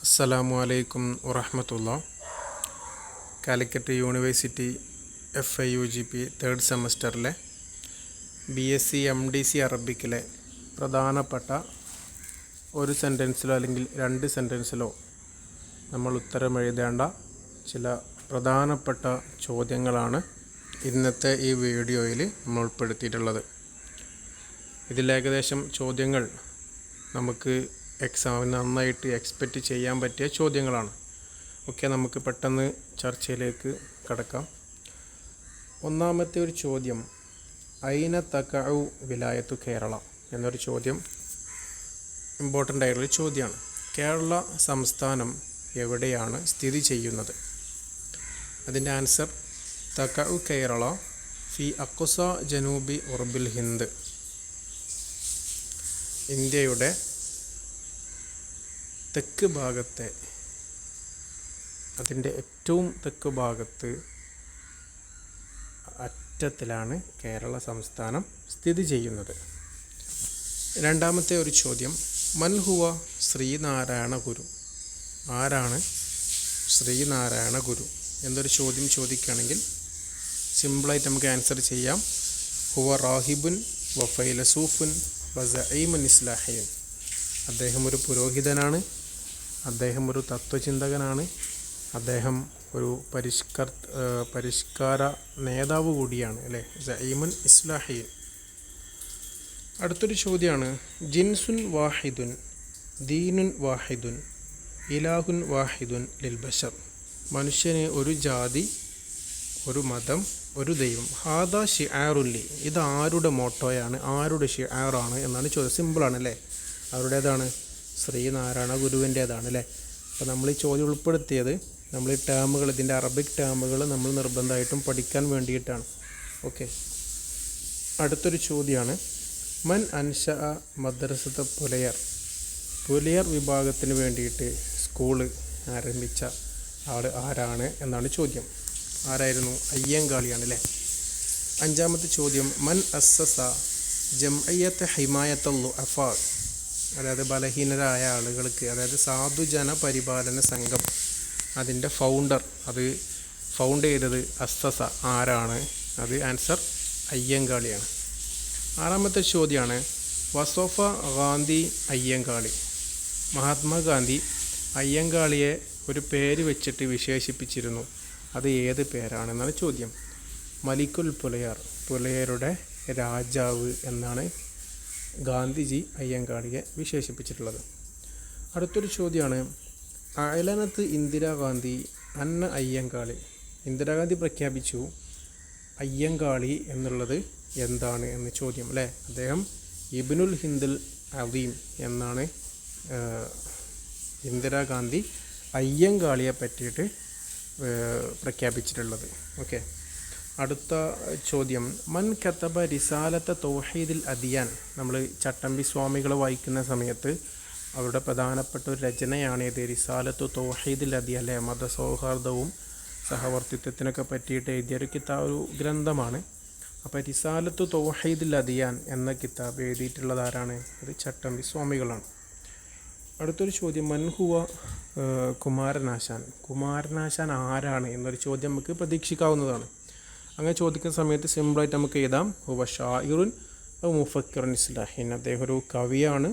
അസ്സലാമു അലൈക്കും വറഹ്മത്തുള്ളാ. കാലിക്കറ്റ് യൂണിവേഴ്സിറ്റി FIUGP തേർഡ് സെമസ്റ്ററിലെ BSc MDC അറബിക്കിലെ പ്രധാനപ്പെട്ട ഒരു സെൻറ്റൻസിലോ അല്ലെങ്കിൽ രണ്ട് സെൻറ്റൻസിലോ നമ്മൾ ഉത്തരം എഴുതേണ്ട ചില പ്രധാനപ്പെട്ട ചോദ്യങ്ങളാണ് ഇന്നത്തെ ഈ വീഡിയോയിൽ നമ്മൾ ഉൾപ്പെടുത്തിയിട്ടുള്ളത്. ഇതിലേകദേശം ചോദ്യങ്ങൾ നമുക്ക് എക്സാമിന് നന്നായിട്ട് എക്സ്പെക്റ്റ് ചെയ്യാൻ പറ്റിയ ചോദ്യങ്ങളാണ്. ഓക്കെ, നമുക്ക് പെട്ടെന്ന് ചർച്ചയിലേക്ക് കടക്കാം. ഒന്നാമത്തെ ഒരു ചോദ്യം, ഐന തഖഉ വിലായത്തു കേരള എന്നൊരു ചോദ്യം ഇമ്പോർട്ടൻ്റ് ആയിട്ടുള്ള ചോദ്യമാണ്. കേരള സംസ്ഥാനം എവിടെയാണ് സ്ഥിതി ചെയ്യുന്നത്? അതിൻ്റെ ആൻസർ തഖഉ കേരള ഫി അഖ്സ ജനൂബി ഉർബിൽ ഹിന്ദ്. ഇന്ത്യയുടെ തെക്ക് ഭാഗത്തെ, അതിൻ്റെ ഏറ്റവും തെക്ക് ഭാഗത്ത് അറ്റത്തിലാണ് കേരള സംസ്ഥാനം സ്ഥിതി ചെയ്യുന്നത്. രണ്ടാമത്തെ ഒരു ചോദ്യം, മൻഹുവ ശ്രീനാരായണ ഗുരു? ആരാണ് ശ്രീനാരായണ ഗുരു എന്നൊരു ചോദ്യം ചോദിക്കുകയാണെങ്കിൽ സിമ്പിളായിട്ട് നമുക്ക് ആൻസർ ചെയ്യാം. ഹുവ റാഹിബുൻ വ ഫൈലസൂഫുൻ വ സഈമുൻ ഇസ്ലാഹിയുൻ. അദ്ദേഹം ഒരു പുരോഹിതനാണ്, അദ്ദേഹം ഒരു തത്വചിന്തകനാണ്, അദ്ദേഹം ഒരു പരിഷ്കാര നേതാവ് കൂടിയാണ്, അല്ലേ? സഈമുൻ ഇസ്ലാഹിയുൻ. അടുത്തൊരു ചോദ്യമാണ്, ജിൻസുൻ വാഹിദുൻ ദീനുൻ വാഹിദുൻ ഇലാഹുൻ വാഹിദുൻ ലിൽ ബശർ. മനുഷ്യന് ഒരു ജാതി, ഒരു മതം, ഒരു ദൈവം. ഹാദാ ഷിആറുല്ലി. ഇത് ആരുടെ മോട്ടോയാണ്, ആരുടെ ഷിആറാണ് എന്നാണ് ചോദ്യം. സിമ്പിളാണ് അല്ലേ? അവരുടേതാണ്, ശ്രീനാരായണ ഗുരുവിൻ്റേതാണ് അല്ലേ? അപ്പോൾ നമ്മൾ ഈ ചോദ്യം ഉൾപ്പെടുത്തിയത് നമ്മൾ ഈ ടേമുകൾ, ഇതിൻ്റെ അറബിക് ടേമുകൾ നമ്മൾ നിർബന്ധമായിട്ടും പഠിക്കാൻ വേണ്ടിയിട്ടാണ്. ഓക്കെ, അടുത്തൊരു ചോദ്യമാണ്, മൻ അൻഷഅ മദ്രസത പുലയർ. പുലയർ വിഭാഗത്തിന് വേണ്ടിയിട്ട് സ്കൂള് ആരംഭിച്ച ആൾ ആരാണ് എന്നാണ് ചോദ്യം. ആരായിരുന്നു? അയ്യങ്കാളിയാണ് അല്ലേ? അഞ്ചാമത്തെ ചോദ്യം, മൻ അസ്സസ ജംഇയ്യത്ത് ഹിമായത്തുൽ ളുഅഫാ. അതായത് ബലഹീനരായ ആളുകൾക്ക്, അതായത് സാധുജന പരിപാലന സംഘം, അതിൻ്റെ ഫൗണ്ടർ, അത് ഫൗണ്ട് ചെയ്തത് അസ്സസ ആരാണ്? അത് ആൻസർ അയ്യങ്കാളിയാണ്. ആറാമത്തെ ചോദ്യമാണ്, വസഫ ഗാന്ധി അയ്യങ്കാളി. മഹാത്മാഗാന്ധി അയ്യങ്കാളിയെ ഒരു പേര് വെച്ചിട്ട് വിശേഷിപ്പിച്ചിരുന്നു. അത് ഏത് പേരാണെന്നാണ് ചോദ്യം. മലിക്കുൽ പുലയർ, പുലയരുടെ രാജാവ് എന്നാണ് ഗാന്ധിജി അയ്യങ്കാളിയെ വിശേഷിപ്പിച്ചിട്ടുള്ളത്. അടുത്തൊരു ചോദ്യമാണ്, അയലനത്ത് ഇന്ദിരാഗാന്ധി അന്ന അയ്യങ്കാളി. ഇന്ദിരാഗാന്ധി പ്രഖ്യാപിച്ചു അയ്യങ്കാളി എന്നുള്ളത് എന്താണ് എന്ന് ചോദ്യം, അല്ലേ? അദ്ദേഹം ഇബ്നുൽ ഹിന്ദുൽ അദീം എന്നാണ് ഇന്ദിരാഗാന്ധി അയ്യങ്കാളിയെ പറ്റിയിട്ട് പ്രഖ്യാപിച്ചിട്ടുള്ളത്. ഓക്കെ, അടുത്ത ചോദ്യം, മൻ കതബ റിസാലത്ത തൗഹീദിൽ അദിയാൻ. നമ്മൾ ചട്ടമ്പി സ്വാമികൾ വായിക്കുന്ന സമയത്ത് അവരുടെ പ്രധാനപ്പെട്ട ഒരു രചനയാണ് ഇത്, റിസാലത്തു തൗഹീദിൽ അദിയാൻ, അല്ലേ? മതസൗഹാർദ്ദവും സഹവർത്തിത്വത്തിനൊക്കെ പറ്റിയിട്ട് എഴുതിയൊരു ഒരു ഗ്രന്ഥമാണ്. അപ്പോൾ റിസാലത്തു തൗഹീദിൽ അദിയാൻ എന്ന കിതാബ് എഴുതിയിട്ടുള്ളത് ആരാണ്? അത് ചട്ടമ്പി സ്വാമികളാണ്. അടുത്തൊരു ചോദ്യം, മൻഹുവ കുമാരനാശാൻ. കുമാരനാശാൻ ആരാണ് എന്നൊരു ചോദ്യം നമുക്ക് പ്രതീക്ഷിക്കാവുന്നതാണ്. അങ്ങനെ ചോദിക്കുന്ന സമയത്ത് സിമ്പിളായിട്ട് നമുക്ക് എഴുതാം, ഹുവ ഷായിറുൻ ഔ മുഫക്കിറുൻ ഇസ്ലാഹിൻ. അദ്ദേഹം ഒരു കവിയാണ്,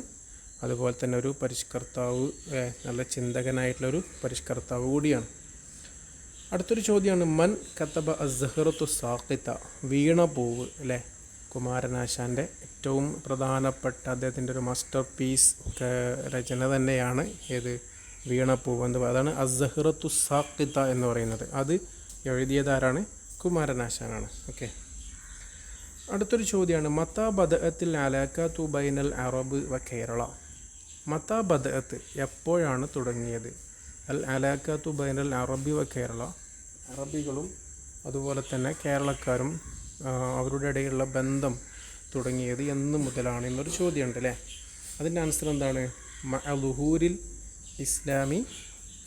അതുപോലെ തന്നെ ഒരു പരിഷ്കർത്താവ്, നല്ല ചിന്തകനായിട്ടുള്ളൊരു പരിഷ്കർത്താവ് കൂടിയാണ്. അടുത്തൊരു ചോദ്യമാണ്, മൻ കതബ അസ്സഹറത്തു സാഖിത. വീണ പൂവ്, അല്ലേ? കുമാരനാശാൻ്റെ ഏറ്റവും പ്രധാനപ്പെട്ട അദ്ദേഹത്തിൻ്റെ ഒരു മാസ്റ്റർ പീസ് രചന തന്നെയാണ് ഏത്? വീണപ്പൂവ് എന്ന് പറയുന്നത്. അതാണ് അസ്സഹറത്തു സാഖിത എന്ന് പറയുന്നത്. അത് എഴുതിയതാരാണ്? കുമാരനാശാനാണ്. ഓക്കെ, അടുത്തൊരു ചോദ്യമാണ്, മത്താ ബദഅത്തിൽ അലാഖത്തു ബൈനൽ അറബ് വ കേരള. മത്താ ബദഅത്ത്, എപ്പോഴാണ് തുടങ്ങിയത്? അൽ അലാഖത്തു ബൈനൽ അറബി വ കേരള. അറബികളും അതുപോലെ തന്നെ കേരളക്കാരും അവരുടെ ഇടയിലുള്ള ബന്ധം തുടങ്ങിയത് എന്ന് മുതലാണ് എന്നൊരു ചോദ്യമുണ്ട്, അല്ലേ? അതിൻ്റെ ആൻസർ എന്താണ്? മഅ ളുഹൂരിൽ ഇസ്ലാമി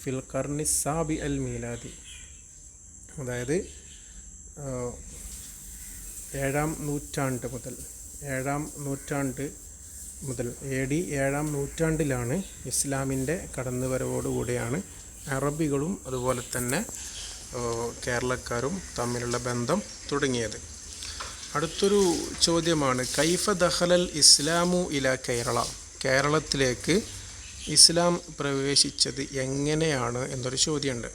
ഫിൽ ഖർനി സാബി അൽ മീലാദി. അതായത് 7ാം നൂറ്റാണ്ട് മുതൽ, 7ാം നൂറ്റാണ്ട് മുതൽ AD 7-ാം നൂറ്റാണ്ടിലാണ് ഇസ്ലാമിൻ്റെ കടന്നുവരവോടുകൂടിയാണ് അറബികളും അതുപോലെ തന്നെ കേരളക്കാരും തമ്മിലുള്ള ബന്ധം തുടങ്ങിയത്. അടുത്തൊരു ചോദ്യമാണ് കൈഫ ദഖലൽ ഇസ്ലാമു ഇല കേരള, കേരളത്തിലേക്ക് ഇസ്ലാം പ്രവേശിച്ചത് എങ്ങനെയാണ് എന്നൊരു ചോദ്യമുണ്ട്.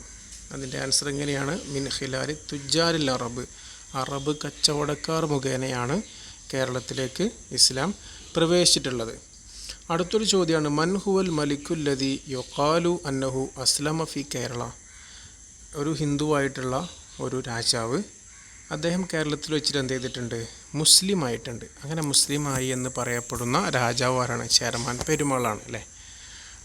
അതിൻ്റെ ആൻസർ എങ്ങനെയാണ്? മിൻ ഖിലാലി തുജാരിൽ അറബ്, അറബ് കച്ചവടക്കാർ മുഖേനയാണ് കേരളത്തിലേക്ക് ഇസ്ലാം പ്രവേശിച്ചിട്ടുള്ളത്. അടുത്തൊരു ചോദ്യമാണ് മൻ ഹുവൽ മലിക്കുല്ലദി യുഖാലു അന്നഹു അസ്ലമ ഫി കേരള, ഒരു ഹിന്ദുവായിട്ടുള്ള ഒരു രാജാവ്, അദ്ദേഹം കേരളത്തിൽ വെച്ചിട്ട് എന്ത് ചെയ്തിട്ടുണ്ട്? മുസ്ലിം ആയിട്ടുണ്ട്. അങ്ങനെ മുസ്ലിമായി എന്ന് പറയപ്പെടുന്ന രാജാവ് ആരാണ്? ചേരമാൻ പെരുമാളാണ് അല്ലേ.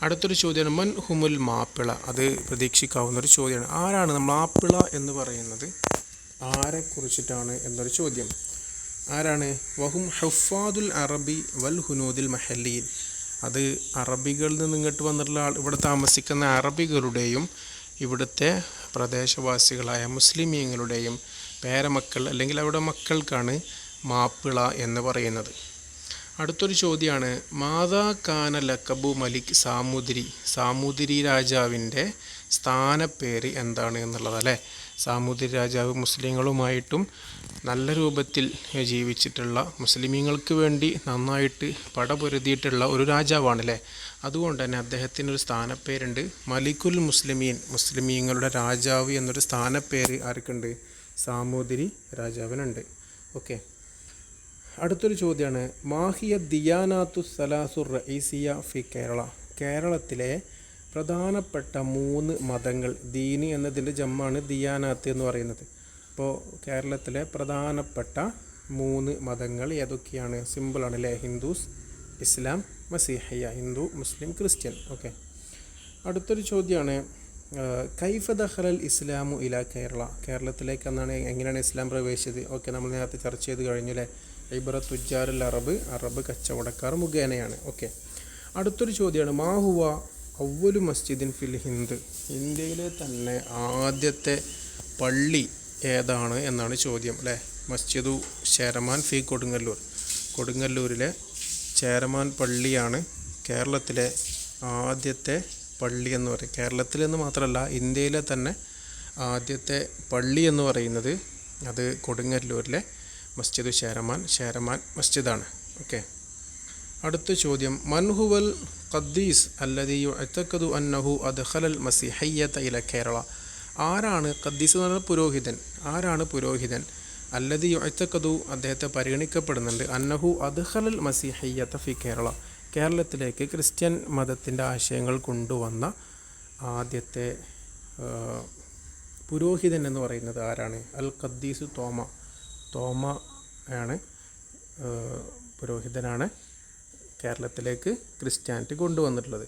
അടുത്തൊരു ചോദ്യമാണ് മൻ ഹുമുൽ മാപ്പിള, അത് പ്രതീക്ഷിക്കാവുന്നൊരു ചോദ്യമാണ്. ആരാണ് മാപ്പിള എന്ന് പറയുന്നത്? ആരെക്കുറിച്ചിട്ടാണ് എന്നൊരു ചോദ്യം. ആരാണ്? വഹും ഹുഫാദുൽ അറബി വൽ ഹുനൂദിൽ മഹല്ലീൻ, അത് അറബികളിൽ നിന്ന് ഇങ്ങോട്ട് വന്നിട്ടുള്ള ഇവിടെ താമസിക്കുന്ന അറബികളുടെയും ഇവിടുത്തെ പ്രദേശവാസികളായ മുസ്ലിമീങ്ങളുടെയും പേരമക്കൾ അല്ലെങ്കിൽ അവിടെ മക്കൾക്കാണ് മാപ്പിള എന്ന് പറയുന്നത്. അടുത്തൊരു ചോദ്യമാണ് മാതാ കാന ലക്കബു മലിക് സാമൂതിരി, സാമൂതിരി രാജാവിൻ്റെ സ്ഥാനപ്പേര് എന്താണ് എന്നുള്ളത് അല്ലേ. സാമൂതിരി രാജാവ് മുസ്ലിങ്ങളുമായിട്ടും നല്ല രൂപത്തിൽ ജീവിച്ചിട്ടുള്ള, മുസ്ലിമീങ്ങൾക്ക് വേണ്ടി നന്നായിട്ട് പടപൊരുതിയിട്ടുള്ള ഒരു രാജാവാണല്ലേ. അതുകൊണ്ട് തന്നെ അദ്ദേഹത്തിനൊരു സ്ഥാനപ്പേരുണ്ട്, മലിക്കുൽ മുസ്ലിമീൻ, മുസ്ലിമീങ്ങളുടെ രാജാവ് എന്നൊരു സ്ഥാനപ്പേര് ആർക്കുണ്ട്? സാമൂതിരി രാജാവിനുണ്ട്. ഓക്കെ, അടുത്തൊരു ചോദ്യമാണ് മാഹിയ ദിയാനാത്തു സലാസുർ റഈസിയ ഫി കേരള, കേരളത്തിലെ പ്രധാനപ്പെട്ട 3 മതങ്ങൾ. ദീനി എന്നതിൻ്റെ ജമ്മാണ് ദിയാനാത്ത് എന്ന് പറയുന്നത്. അപ്പോൾ കേരളത്തിലെ പ്രധാനപ്പെട്ട 3 മതങ്ങൾ ഏതൊക്കെയാണ്? സിമ്പിളാണ് അല്ലേ. ഹിന്ദുസ്, ഇസ്ലാം, മസീഹിയ, ഹിന്ദു, മുസ്ലിം, ക്രിസ്ത്യൻ. ഓക്കെ, അടുത്തൊരു ചോദ്യമാണ് കൈഫ ദഖലൽ ഇസ്ലാമു ഇല കേരള, കേരളത്തിലേക്ക് എങ്ങനെയാണ് ഇസ്ലാം പ്രവേശിച്ചത്? ഓക്കെ, നമ്മൾ നേരത്തെ ചർച്ച ചെയ്ത് കഴിഞ്ഞു അല്ലേ. ഇബ്ര തുജാറുൽ അറബ്, അറബ് കച്ചവടക്കാർ മുഖേനയാണ്. ഓക്കെ, അടുത്തൊരു ചോദ്യമാണ് മാഹുവ അവ്വലു മസ്ജിദിൻ ഫിൽ ഹിന്ദ്, ഇന്ത്യയിലെ തന്നെ ആദ്യത്തെ പള്ളി ഏതാണ് എന്നാണ് ചോദ്യം അല്ലേ. മസ്ജിദു ചേരമാൻ ഫി കൊടുങ്ങല്ലൂർ, കൊടുങ്ങല്ലൂരിലെ ചേരമാൻ പള്ളിയാണ് കേരളത്തിലെ ആദ്യത്തെ പള്ളി എന്ന് പറയും. കേരളത്തിലെന്ന് മാത്രമല്ല ഇന്ത്യയിലെ തന്നെ ആദ്യത്തെ പള്ളി എന്ന് പറയുന്നത് അത് കൊടുങ്ങല്ലൂരിലെ മസ്ജിദു ചേരമാൻ മസ്ജിദാണ്. ഓക്കെ, അടുത്ത ചോദ്യം മൻഹുവൽ ഖദ്ദീസ് അല്ലദീ യുഅ്തഖദു അന്നഹു അദ്ഖലൽ മസീഹിയ്യത ഇല കേരള, ആരാണ് ഖദ്ദീസ് എന്ന് പറഞ്ഞാൽ പുരോഹിതൻ, ആരാണ് പുരോഹിതൻ? അല്ലദീ യുഅ്തഖദു, അദ്ദേഹത്തെ പരിഗണിക്കപ്പെടുന്നുണ്ട്, അന്നഹു അദ്ഖലൽ മസീഹിയ്യത ഫി കേരള, കേരളത്തിലേക്ക് ക്രിസ്ത്യൻ മതത്തിൻ്റെ ആശയങ്ങൾ കൊണ്ടുവന്ന ആദ്യത്തെ പുരോഹിതൻ എന്ന് പറയുന്നത് ആരാണ്? അൽ ഖദ്ദീസ് തോമ ആണ് പുരോഹിതനാണ് കേരളത്തിലേക്ക് ക്രിസ്ത്യാനിറ്റി കൊണ്ടുവന്നിട്ടുള്ളത്.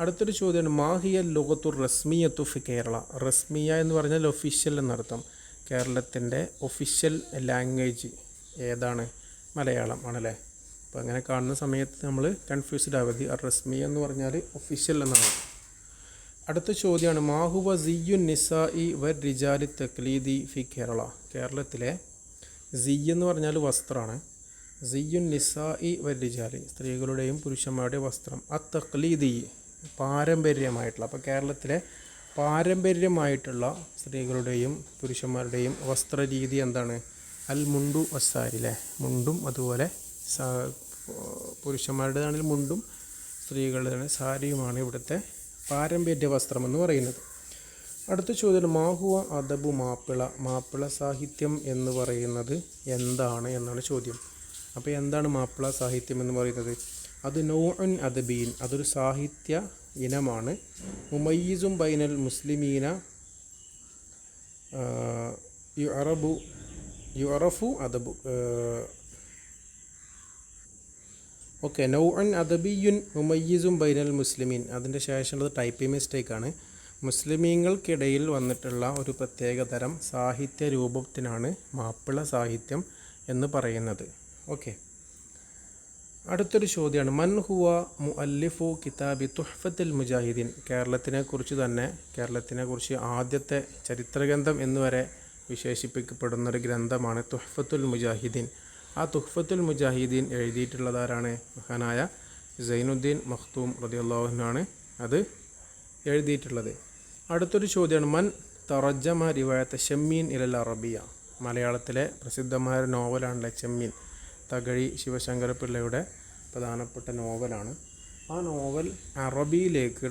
അടുത്തൊരു ചോദ്യമാണ് മാഹിയ ലുഗത്തുർ റസ്മിയത്തു ഫി കേരള, റസ്മിയ എന്ന് പറഞ്ഞാൽ ഒഫീഷ്യൽ എന്നർത്ഥം. കേരളത്തിൻ്റെ ഒഫീഷ്യൽ ലാംഗ്വേജ് ഏതാണ്? മലയാളം ആണല്ലേ. അപ്പോൾ അങ്ങനെ കാണുന്ന സമയത്ത് നമ്മൾ കൺഫ്യൂസ്ഡ് ആവരുത്. റസ്മിയ എന്ന് പറഞ്ഞാൽ ഒഫീഷ്യൽ എന്നാണ്. അടുത്ത ചോദ്യമാണ് മാഹുവ സിയ്യുൻ നിസാഇ വർ റിജാലി തഖ്ലീദി ഫി കേരള, കേരളത്തിലെ സിയ് എന്ന് പറഞ്ഞാൽ വസ്ത്രമാണ്. സിയ്യുൻ നിസാഇ വർ റിജാലി, സ്ത്രീകളുടെയും പുരുഷന്മാരുടെയും വസ്ത്രം. തഖ്ലീദി, പാരമ്പര്യമായിട്ടുള്ള, അപ്പോൾ കേരളത്തിലെ പാരമ്പര്യമായിട്ടുള്ള സ്ത്രീകളുടെയും പുരുഷന്മാരുടെയും വസ്ത്രരീതി എന്താണ്? അൽ മുണ്ടു വസ്സാരിലെ, മുണ്ടും അതുപോലെ പുരുഷന്മാരുടേതാണെങ്കിൽ മുണ്ടും സ്ത്രീകളുടെ സാരിയുമാണ് ഇവിടുത്തെ പാരമ്പര്യ വസ്ത്രം എന്ന് പറയുന്നത്. അടുത്ത ചോദ്യം മാഹുവ അദബു മാപ്പിള, മാപ്പിള സാഹിത്യം എന്ന് പറയുന്നത് എന്താണ് എന്നാണ് ചോദ്യം. അപ്പോൾ എന്താണ് മാപ്പിള സാഹിത്യം എന്ന് പറയുന്നത്? അത് നൗഉൻ അദബീൻ, അതൊരു സാഹിത്യ ഇനമാണ്. മുമയ്യിസും ബൈനൽ മുസ്ലിമീന യുഅറഫു അദബു. ഓക്കെ, നൗഉൻ അദബിയുൻ മുമയ്യിസും ബൈനൽ മുസ്ലിമീൻ, അതിൻ്റെ ശേഷമുള്ളത് ടൈപ്പിംഗ് മിസ്റ്റേക്കാണ്. മുസ്ലിമീങ്ങൾക്കിടയിൽ വന്നിട്ടുള്ള ഒരു പ്രത്യേക തരം സാഹിത്യ രൂപത്തിനാണ് മാപ്പിള സാഹിത്യം എന്ന് പറയുന്നത്. ഓക്കെ, അടുത്തൊരു ചോദ്യമാണ് മൻ ഹുവ മുഅല്ലിഫു കിതാബി തുഹ്ഫത്തുൽ മുജാഹിദീൻ, കേരളത്തിനെക്കുറിച്ച് ആദ്യത്തെ ചരിത്രഗ്രന്ഥം എന്നുവരെ വിശേഷിപ്പിക്കപ്പെടുന്നൊരു ഗ്രന്ഥമാണ് തുഹ്ഫത്തുൽ മുജാഹിദീൻ. ആ തുഹ്ഫത്തുൽ മുജാഹിദീൻ എഴുതിയിട്ടുള്ളതാരാണ്? മഹാനായ സൈനുദ്ദീൻ മഖ്തൂം റളിയല്ലാഹു അൻഹു ആണ് അത് എഴുതിയിട്ടുള്ളത്. അടുത്തൊരു ചോദ്യമാണ് മൻ തറജമ റിവായത്ത് ഷമ്മീൻ ഇലൽ അറബിയ. മലയാളത്തിലെ പ്രസിദ്ധമായ നോവലാണല്ലേ ചെമ്മീൻ. തകഴി ശിവശങ്കരപിള്ളയുടെ പ്രധാനപ്പെട്ട നോവലാണ്. ആ നോവൽ അറബിയിലേക്ക്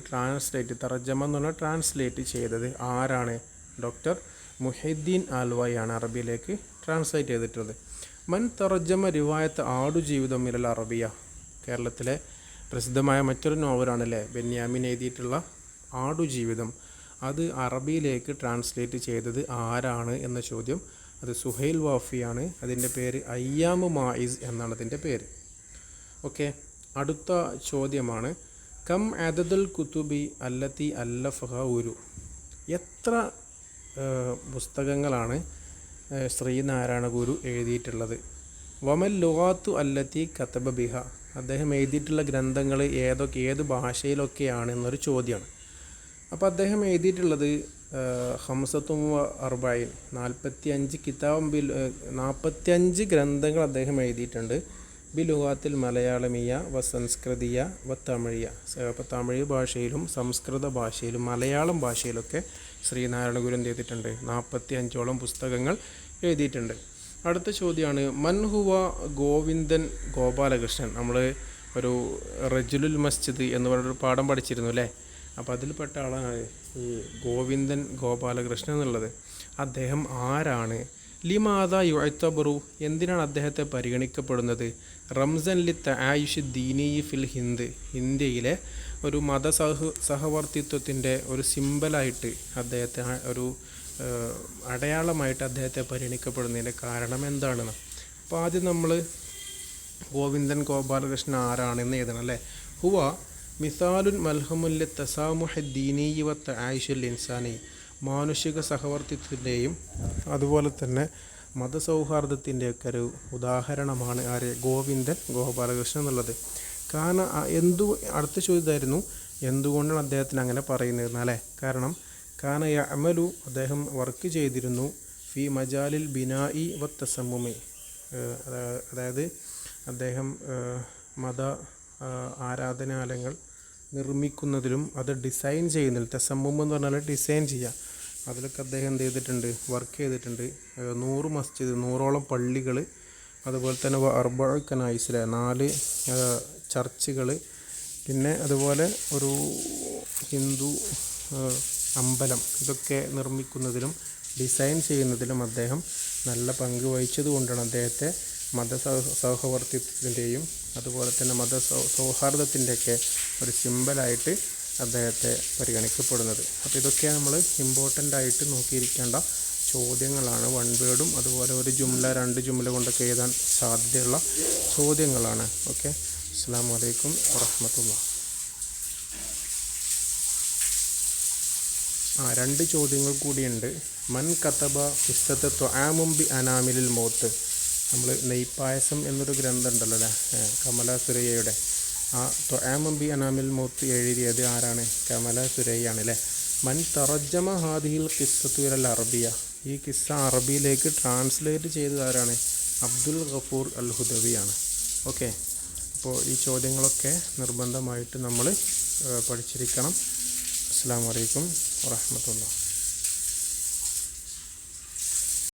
തറജമ എന്ന് പറഞ്ഞാൽ ട്രാൻസ്ലേറ്റ് ചെയ്തത് ആരാണ്? ഡോക്ടർ മുഹൈദ്ദീൻ ആൽവായാണ് അറബിയിലേക്ക് ട്രാൻസ്ലേറ്റ് ചെയ്തിട്ടുള്ളത്. മൻ തറജമ റിവായത്ത് ആടുജീവിതം ഇലൽ അറബിയ. കേരളത്തിലെ പ്രസിദ്ധമായ മറ്റൊരു നോവലാണല്ലേ ബെന്യാമിൻ എഴുതിയിട്ടുള്ള ആടുജീവിതം. അത് അറബിയിലേക്ക് ട്രാൻസ്ലേറ്റ് ചെയ്തത് ആരാണ് എന്ന ചോദ്യം. അത് സുഹൈൽ വാഫിയാണ്. അതിൻ്റെ പേര് അയ്യാമു മായിസ് എന്നാണ് അതിൻ്റെ പേര്. ഓക്കെ, അടുത്ത ചോദ്യമാണ് കം അദദുൽ കുതുബി അല്ലത്തി അല്ലഫഹ ഉരു. എത്ര പുസ്തകങ്ങളാണ് ശ്രീനാരായണ ഗുരു എഴുതിയിട്ടുള്ളത്? വമൽ ലുഗാത്തു അല്ലത്തി കതബ ബിഹ. അദ്ദേഹം എഴുതിയിട്ടുള്ള ഗ്രന്ഥങ്ങൾ ഏത് ഭാഷയിലൊക്കെയാണ് എന്നൊരു ചോദ്യമാണ്. അപ്പോൾ അദ്ദേഹം എഴുതിയിട്ടുള്ളത് ഹംസത്തും അർബൈൻ 45 ഗ്രന്ഥങ്ങൾ അദ്ദേഹം എഴുതിയിട്ടുണ്ട്. ബിലുഗാത്തിൽ മലയാളമിയ വ സംസ്കൃതിയ വ തമിഴിയ. അപ്പോൾ തമിഴ് ഭാഷയിലും സംസ്കൃത ഭാഷയിലും മലയാളം ഭാഷയിലൊക്കെ ശ്രീനാരായണ ഗുരു എന്ത് ചെയ്തിട്ടുണ്ട്? 45ഓളം പുസ്തകങ്ങൾ എഴുതിയിട്ടുണ്ട്. അടുത്ത ചോദ്യമാണ് മൻഹുവ ഗോവിന്ദൻ ഗോപാലകൃഷ്ണൻ. നമ്മൾ ഒരു റജുലുൽ മസ്ജിദ് എന്ന് പറഞ്ഞൊരു പാഠം പഠിച്ചിരുന്നു അല്ലേ? അപ്പോൾ അതിൽപ്പെട്ട ആളാണ് ഈ ഗോവിന്ദൻ ഗോപാലകൃഷ്ണൻ എന്നുള്ളത്. അദ്ദേഹം ആരാണ്? ലിമാദ യുഅ്തബറു. എന്തിനാണ് അദ്ദേഹത്തെ പരിഗണിക്കപ്പെടുന്നത്? റംസൻ ലി തആയുഷ് ദീനി ഫിൽ ഹിന്ദ്. ഇന്ത്യയിലെ ഒരു സഹവർത്തിത്വത്തിൻ്റെ ഒരു സിമ്പലായിട്ട് അദ്ദേഹത്തെ ഒരു അടയാളമായിട്ട് അദ്ദേഹത്തെ പരിഗണിക്കപ്പെടുന്നതിൻ്റെ കാരണം എന്താണെന്ന്. അപ്പോൾ ആദ്യം നമ്മൾ ഗോവിന്ദൻ ഗോപാലകൃഷ്ണൻ ആരാണെന്ന് എഴുതണം അല്ലേ. ഹുവ മിസാലുൻ മൽഹമുല്ല തസാമുഹ ദീനി വ തആയുഷുൽ ഇൻസാനി. മാനുഷിക സഹവർത്തിത്വത്തിൻ്റെയും അതുപോലെ തന്നെ മതസൗഹാർദ്ദത്തിൻ്റെയൊക്കെ ഒരു ഉദാഹരണമാണ് ആര്? ഗോവിന്ദൻ ഗോപാലകൃഷ്ണൻ എന്നുള്ളത്. കാരണം അടുത്ത ചോദ്യമായിരുന്നു എന്തുകൊണ്ടാണ് അദ്ദേഹത്തിന് അങ്ങനെ പറയുന്നത് അല്ലേ? കാരണം യഅമലു, അദ്ദേഹം വർക്ക് ചെയ്തിരുന്നു ഫി മജാലിൽ ബിനായി വ തസമ്മുമി. അതായത് അദ്ദേഹം മത ആരാധനാലയങ്ങൾ നിർമ്മിക്കുന്നതിലും അത് ഡിസൈൻ ചെയ്യുന്നതിൽ, തസമ്മും എന്ന് പറഞ്ഞാൽ ഡിസൈൻ ചെയ്യുക, അതിലൊക്കെ അദ്ദേഹം എന്ത് ചെയ്തിട്ടുണ്ട്? വർക്ക് ചെയ്തിട്ടുണ്ട്. 100 മസ്ജിദ്, 100ഓളം പള്ളികൾ, അതുപോലെ തന്നെ അർബഅ കനായിസിലെ 4 ചർച്ചുകൾ, പിന്നെ അതുപോലെ ഒരു ഹിന്ദു അമ്പലം, ഇതൊക്കെ നിർമ്മിക്കുന്നതിലും ഡിസൈൻ ചെയ്യുന്നതിലും അദ്ദേഹം നല്ല പങ്ക് വഹിച്ചത് കൊണ്ടാണ് അദ്ദേഹത്തെ സൗഹാർദ്ദത്തിൻ്റെയും അതുപോലെ തന്നെ സൗഹാർദ്ദത്തിൻ്റെയൊക്കെ ഒരു സിമ്പലായിട്ട് അദ്ദേഹത്തെ പരിഗണിക്കപ്പെടുന്നത്. അപ്പോൾ ഇതൊക്കെ നമ്മൾ ഇമ്പോർട്ടൻ്റ് ആയിട്ട് നോക്കിയിരിക്കേണ്ട ചോദ്യങ്ങളാണ്. 1 വേർഡും അതുപോലെ ഒരു ജുംല 2 ജുംല കൊണ്ടൊക്കെ എഴുതാൻ സാധ്യതയുള്ള ചോദ്യങ്ങളാണ്. ഓക്കെ, അസ്സലാമു അലൈക്കും വറഹ്മത്തുള്ളാഹി. 2 ചോദ്യങ്ങൾ കൂടിയുണ്ട്. മൻ കതബ ഖിസ്സത്ത് ത്വആമും ബി അനാമിലിൽ മൗത്ത്. നമ്മൾ നെയ്പായസം എന്നൊരു ഗ്രന്ഥം ഉണ്ടല്ലോ അല്ലേ, കമല സുരയ്യയുടെ. ആ ത്വആമും ബി അനാമിൽ മൗത്ത് എഴുതിയത് ആരാണ്? കമല സുരയ്യാണ് അല്ലേ. മൻ തറജമ ഹാദിഹിൽ ഖിസ്സത്തു ഇലൽ അറബിയ. ഈ കിസ്സ അറബിയിലേക്ക് ട്രാൻസ്ലേറ്റ് ചെയ്തത് ആരാണ്? അബ്ദുൽ ഗഫൂർ അൽ ഹുദവിയാണ്. ഓക്കെ, അപ്പോൾ ഈ ചോദ്യങ്ങളൊക്കെ നിർബന്ധമായിട്ട് നമ്മൾ പഠിച്ചിരിക്കണം. അസ്സലാമു അലൈക്കും വറഹ്മത്തുള്ളാഹി.